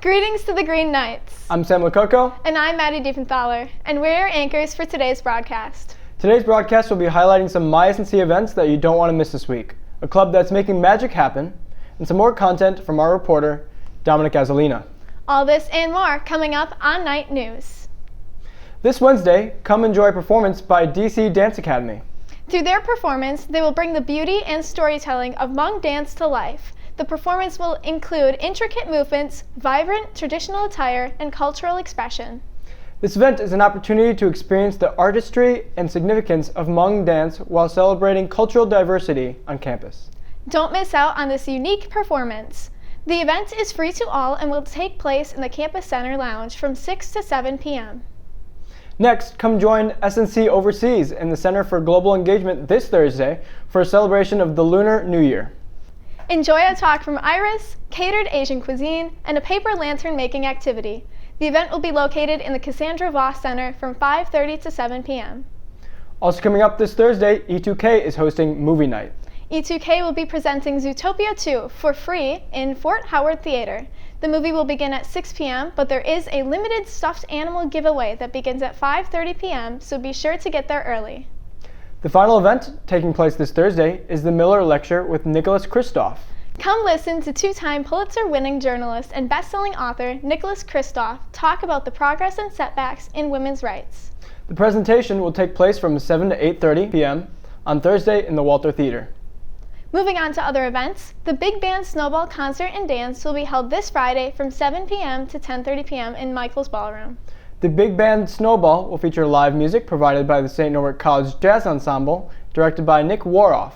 Greetings to the Green Knights. I'm Sam Lococo. And I'm Maddie Diefenthaler, and we're your anchors for today's broadcast. Today's broadcast will be highlighting some SNC events that you don't want to miss this week, a club that's making magic happen, and some more content from our reporter, Dominic Gasolina. All this and more coming up on Night News. This Wednesday, come enjoy a performance by DC Dance Academy. Through their performance, they will bring the beauty and storytelling of Hmong dance to life. The performance will include intricate movements, vibrant traditional attire, and cultural expression. This event is an opportunity to experience the artistry and significance of Hmong dance while celebrating cultural diversity on campus. Don't miss out on this unique performance. The event is free to all and will take place in the Campus Center Lounge from 6 to 7 p.m. Next, come join SNC Overseas in the Center for Global Engagement this Thursday for a celebration of the Lunar New Year. Enjoy a talk from Iris, catered Asian cuisine, and a paper lantern making activity. The event will be located in the Cassandra Voss Center from 5:30 to 7 p.m. Also coming up this Thursday, E2K is hosting Movie Night. E2K will be presenting Zootopia 2 for free in Fort Howard Theater. The movie will begin at 6 p.m., but there is a limited stuffed animal giveaway that begins at 5:30 p.m., so be sure to get there early. The final event, taking place this Thursday, is the Miller Lecture with Nicholas Kristof. Come listen to two-time Pulitzer-winning journalist and best-selling author Nicholas Kristof talk about the progress and setbacks in women's rights. The presentation will take place from 7 to 8:30 p.m. on Thursday in the Walter Theater. Moving on to other events, the Big Band Snowball Concert and Dance will be held this Friday from 7 p.m. to 10:30 p.m. in Michael's Ballroom. The Big Band Snowball will feature live music provided by the St. Norbert College Jazz Ensemble, directed by Nick Woroff.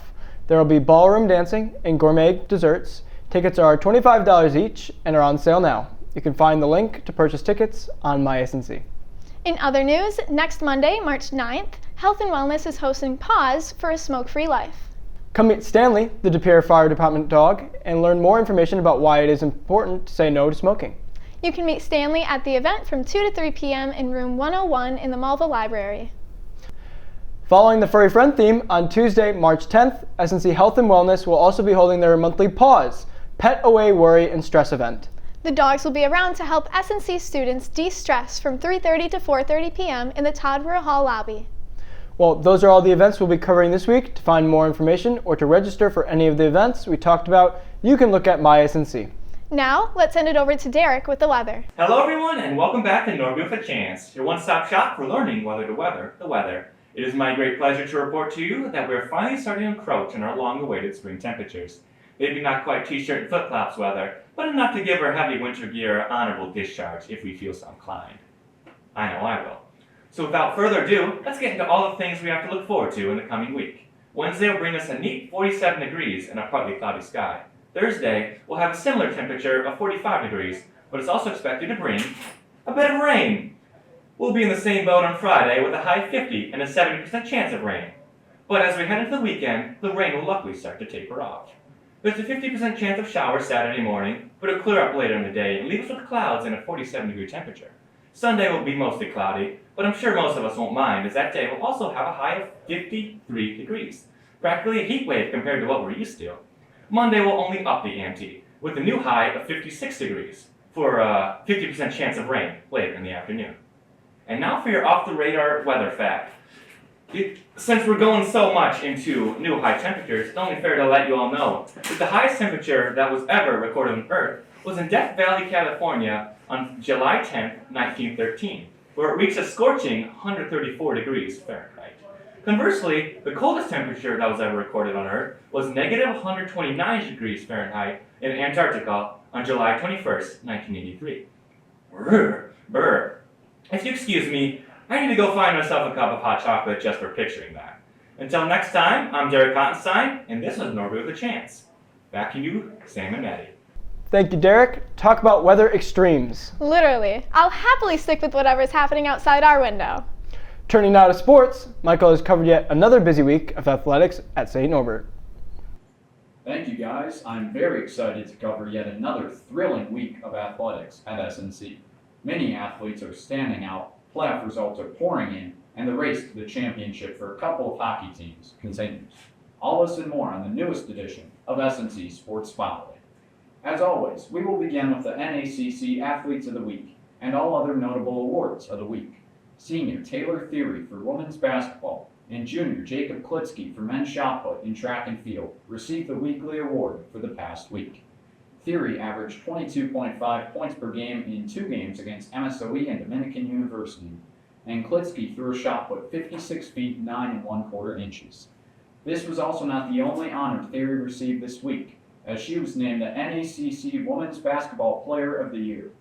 There will be ballroom dancing and gourmet desserts. Tickets are $25 each and are on sale now. You can find the link to purchase tickets on MySNC. In other news, next Monday, March 9th, Health and Wellness is hosting Pause for a Smoke-Free Life. Come meet Stanley, the De Pere Fire Department dog, and learn more information about why it is important to say no to smoking. You can meet Stanley at the event from 2 to 3 p.m. in room 101 in the Malva Library. Following the Furry Friend theme, on Tuesday, March 10th, SNC Health and Wellness will also be holding their monthly Pause, Pet Away Worry and Stress event. The dogs will be around to help SNC students de-stress from 3:30 to 4:30 p.m. in the Todd-Burrow Hall lobby. Well, those are all the events we'll be covering this week. To find more information or to register for any of the events we talked about, you can look at MySNC. Now, let's send it over to Derek with the weather. Hello everyone and welcome back to Norby with a Chance, your one-stop shop for learning weather to weather the weather. It is my great pleasure to report to you that we're finally starting to encroach on our long-awaited spring temperatures. Maybe not quite t-shirt and flip-flops weather, but enough to give our heavy winter gear honorable discharge if we feel so inclined. I know I will. So without further ado, let's get into all the things we have to look forward to in the coming week. Wednesday will bring us a neat 47 degrees and a partly cloudy sky. Thursday will have a similar temperature of 45 degrees, but it's also expected to bring a bit of rain. We'll be in the same boat on Friday with a high 50 and a 70% chance of rain. But as we head into the weekend, the rain will luckily start to taper off. There's a 50% chance of showers Saturday morning, but it'll clear up later in the day and leave us with clouds and a 47 degree temperature. Sunday will be mostly cloudy, but I'm sure most of us won't mind as that day will also have a high of 53 degrees. Practically a heat wave compared to what we're used to. Monday will only up the ante, with a new high of 56 degrees for a 50% chance of rain later in the afternoon. And now for your off-the-radar weather fact. Since we're going so much into new high temperatures, it's only fair to let you all know that the highest temperature that was ever recorded on Earth was in Death Valley, California on July 10, 1913, where it reached a scorching 134 degrees Fahrenheit. Conversely, the coldest temperature that was ever recorded on Earth was negative 129 degrees Fahrenheit in Antarctica on July 21st, 1983. Brr. If you excuse me, I need to go find myself a cup of hot chocolate just for picturing that. Until next time, I'm Derek Ottenstein, and this was Norby with a Chance. Back to you, Sam and Maddie. Thank you, Derek. Talk about weather extremes. Literally. I'll happily stick with whatever's happening outside our window. Turning now to sports, Michael has covered yet another busy week of athletics at St. Norbert. Thank you, guys. I'm very excited to cover yet another thrilling week of athletics at SNC. Many athletes are standing out, playoff results are pouring in, and the race to the championship for a couple of hockey teams continues. All this and more on the newest edition of SNC Sports Spotlight. As always, we will begin with the NACC Athletes of the Week and all other notable awards of the week. Senior Taylor Theory for women's basketball and junior Jacob Klitsky for men's shot put in track and field received the weekly award for the past week. Theory averaged 22.5 points per game in 2 games against MSOE and Dominican University, and Klitsky threw a shot put 56 feet 9 1/4 inches. This was also not the only honor Theory received this week, as she was named the NACC Women's Basketball Player of the Year.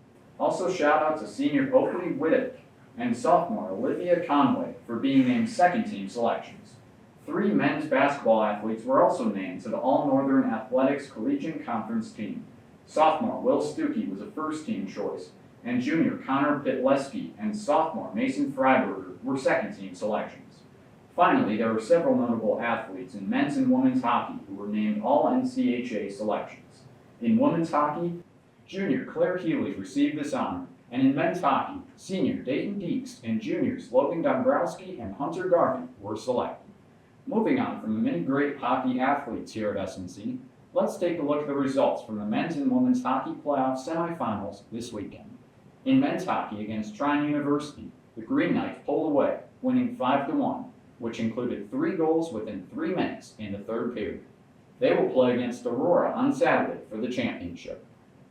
Also shout out to senior Oakley Whittick and sophomore Olivia Conway for being named second-team selections. 3 men's basketball athletes were also named to the All-Northern Athletics Collegiate Conference team. Sophomore Will Stuckey was a first-team choice, and junior Connor Pitleski and sophomore Mason Freiberger were second-team selections. Finally, there were several notable athletes in men's and women's hockey who were named All-NCHA selections. In women's hockey, junior Claire Healy received this honor, and in men's hockey, senior Dayton Deeks and juniors Logan Dombrowski and Hunter Garvey were selected. Moving on from the many great hockey athletes here at SNC, let's take a look at the results from the men's and women's hockey playoff semifinals this weekend. In men's hockey against Trine University, the Green Knights pulled away, winning 5-1, which included 3 goals within 3 minutes in the third period. They will play against Aurora on Saturday for the championship.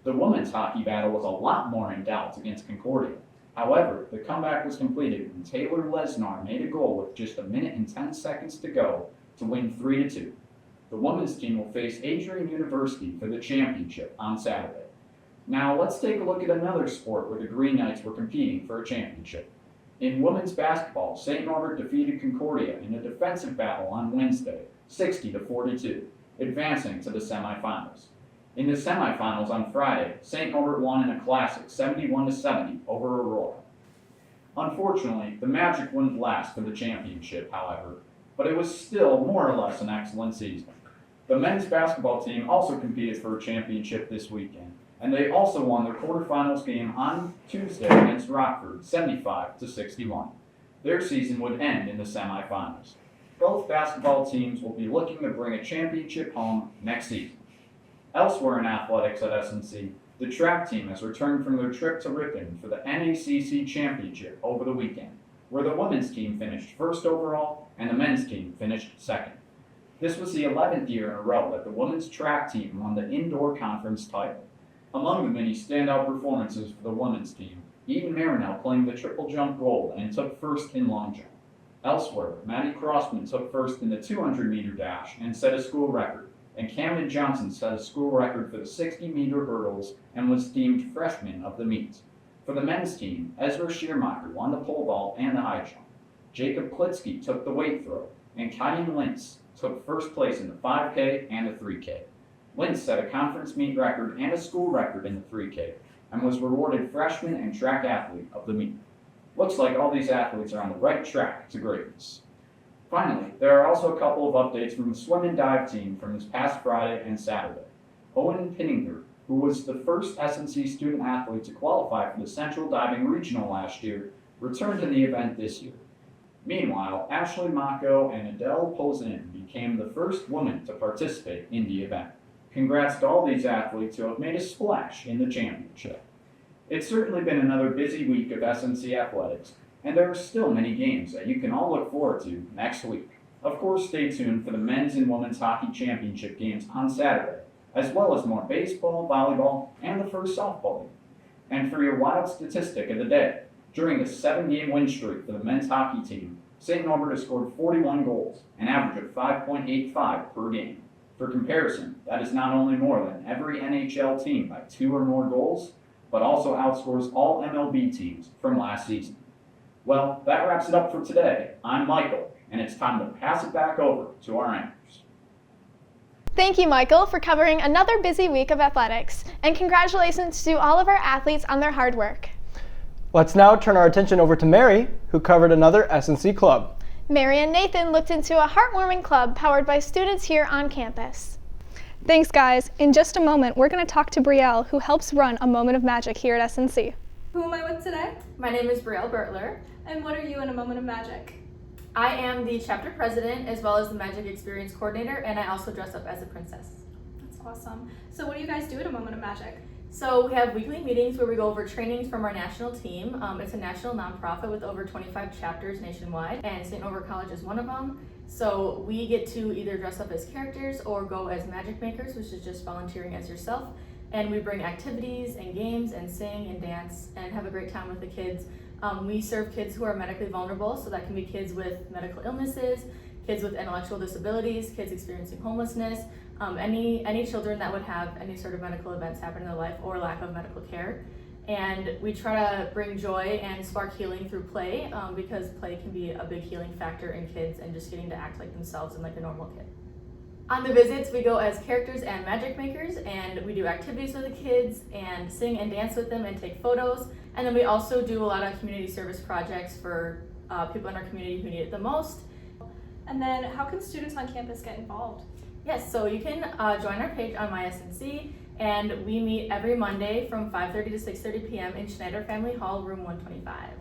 The women's hockey battle was a lot more in doubt against Concordia. However, the comeback was completed when Taylor Lesnar made a goal with just 1 minute and 10 seconds to go to win 3-2. The women's team will face Adrian University for the championship on Saturday. Now let's take a look at another sport where the Green Knights were competing for a championship. In women's basketball, St. Norbert defeated Concordia in a defensive battle on Wednesday, 60-42, advancing to the semifinals. In the semifinals on Friday, St. Norbert won in a classic 71-70 over Aurora. Unfortunately, the Magic wouldn't last for the championship, however, but it was still more or less an excellent season. The men's basketball team also competed for a championship this weekend, and they also won their quarterfinals game on Tuesday against Rockford, 75-61. Their season would end in the semifinals. Both basketball teams will be looking to bring a championship home next season. Elsewhere in athletics at SNC, the track team has returned from their trip to Ripon for the NACC Championship over the weekend, where the women's team finished first overall and the men's team finished second. This was the 11th year in a row that the women's track team won the indoor conference title. Among the many standout performances for the women's team, Eden Marinell claimed the triple jump gold and took first in long jump. Elsewhere, Maddie Crossman took first in the 200-meter dash and set a school record, and Camden Johnson set a school record for the 60-meter hurdles and was deemed freshman of the meet. For the men's team, Ezra Schiermacher won the pole vault and the high jump. Jacob Klitsky took the weight throw, and Kyan Lintz took first place in the 5K and the 3K. Lintz set a conference meet record and a school record in the 3K, and was rewarded freshman and track athlete of the meet. Looks like all these athletes are on the right track to greatness. Finally, there are also a couple of updates from the swim and dive team from this past Friday and Saturday. Owen Pinninger, who was the first SNC student athlete to qualify for the Central Diving Regional last year, returned to the event this year. Meanwhile, Ashley Mako and Adele Polzin became the first woman to participate in the event. Congrats to all these athletes who have made a splash in the championship. It's certainly been another busy week of SNC athletics, and there are still many games that you can all look forward to next week. Of course, stay tuned for the men's and women's hockey championship games on Saturday, as well as more baseball, volleyball, and the first softball game. And for your wild statistic of the day, during the 7-game win streak for the men's hockey team, St. Norbert has scored 41 goals, an average of 5.85 per game. For comparison, that is not only more than every NHL team by 2 or more goals, but also outscores all MLB teams from last season. Well, that wraps it up for today. I'm Michael, and it's time to pass it back over to our anchors. Thank you, Michael, for covering another busy week of athletics, and congratulations to all of our athletes on their hard work. Let's now turn our attention over to Mary, who covered another SNC club. Mary and Nathan looked into a heartwarming club powered by students here on campus. Thanks, guys. In just a moment, we're going to talk to Brielle, who helps run a Moment of Magic here at SNC. Who am I with today? My name is Brielle Bertler. And what are you in a Moment of Magic? I am the chapter president as well as the Magic Experience Coordinator, and I also dress up as a princess. That's Awesome. So what do you guys do at a Moment of Magic? So we have weekly meetings where we go over trainings from our national team. It's a national nonprofit with over 25 chapters nationwide, and St. Norbert College is one of them. So we get to either dress up as characters or go as magic makers, which is just volunteering as yourself. And we bring activities and games and sing and dance and have a great time with the kids. We serve kids who are medically vulnerable, so that can be kids with medical illnesses, kids with intellectual disabilities, kids experiencing homelessness, any children that would have any sort of medical events happen in their life or lack of medical care. And we try to bring joy and spark healing through play, because play can be a big healing factor in kids and just getting to act like themselves and like a normal kid. On the visits, we go as characters and magic makers, and we do activities with the kids and sing and dance with them and take photos. And then we also do a lot of community service projects for people in our community who need it the most. And then how can students on campus get involved? Yes, so you can join our page on my SNC, and we meet every Monday from 5:30 to 6:30 p.m. in Schneider Family Hall, room 125.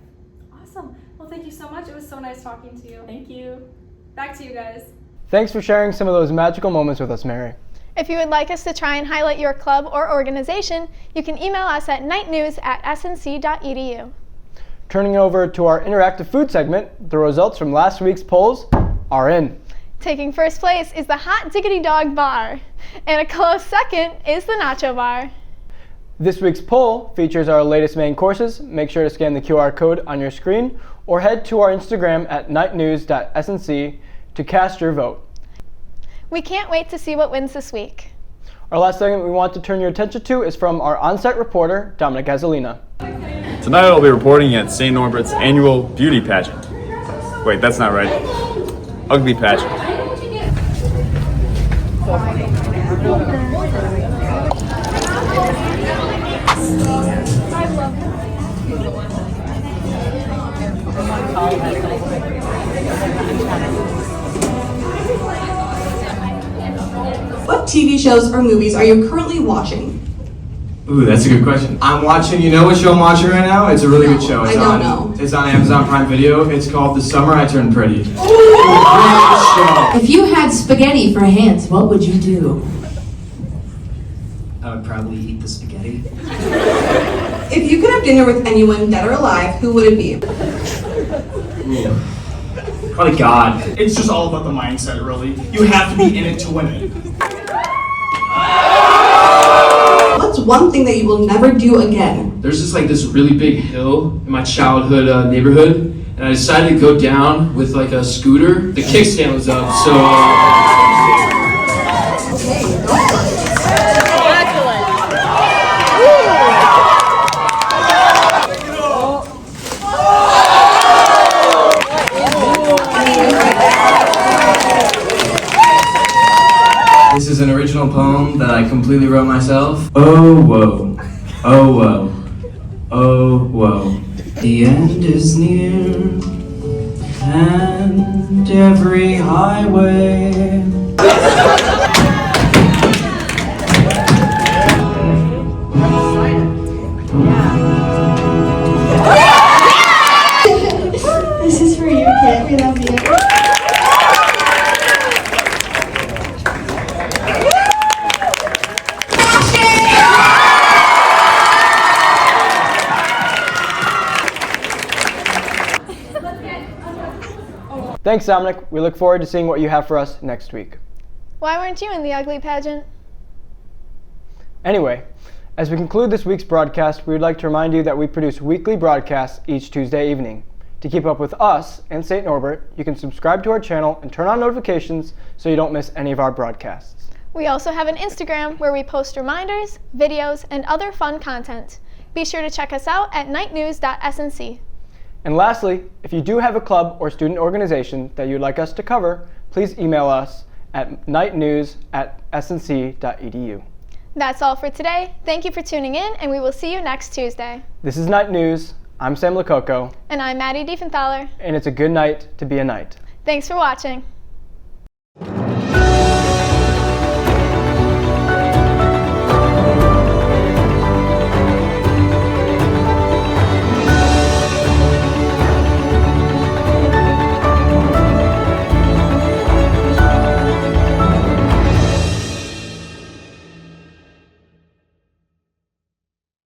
Awesome. Well, thank you so much. It was so nice talking to you. Thank you. Back to you guys. Thanks for sharing some of those magical moments with us, Mary. If you would like us to try and highlight your club or organization, you can email us at nightnews@snc.edu. Turning over to our interactive food segment, the results from last week's polls are in. Taking first place is the Hot Diggity Dog Bar, and a close second is the Nacho Bar. This week's poll features our latest main courses. Make sure to scan the QR code on your screen or head to our Instagram at nightnews.snc to cast your vote. We can't wait to see what wins this week. Our last segment we want to turn your attention to is from our on-site reporter, Dominic Gasolina. Tonight I'll be reporting at St. Norbert's annual beauty pageant. Wait, that's not right. Ugly pageant. What TV shows or movies are you currently watching? Ooh, that's a good question. I'm watching, you know what show I'm watching right now? It's a really good show. I don't know. It's on Amazon Prime Video. It's called The Summer I Turned Pretty. If you had spaghetti for hands, what would you do? I would probably eat the spaghetti. If you could have dinner with anyone, dead or alive, who would it be? Ooh. Probably God. It's just all about the mindset, really. You have to be in it to win it. What's one thing that you will never do again? There's this really big hill in my childhood neighborhood, and I decided to go down with like a scooter. The kickstand was up, so. This is an original poem that I completely wrote myself. Oh whoa, oh whoa, oh whoa. The end is near, and every highway. This is for you, kid. We love you. Thanks, Dominic. We look forward to seeing what you have for us next week. Why weren't you in the ugly pageant? Anyway, as we conclude this week's broadcast, we would like to remind you that we produce weekly broadcasts each Tuesday evening. To keep up with us and St. Norbert, you can subscribe to our channel and turn on notifications so you don't miss any of our broadcasts. We also have an Instagram where we post reminders, videos, and other fun content. Be sure to check us out at nightnews.snc. And lastly, if you do have a club or student organization that you'd like us to cover, please email us at nightnews@snc.edu. That's all for today. Thank you for tuning in, and we will see you next Tuesday. This is Night News. I'm Sam Lococo. And I'm Maddie Diefenthaler. And it's a good night to be a knight. Thanks for watching.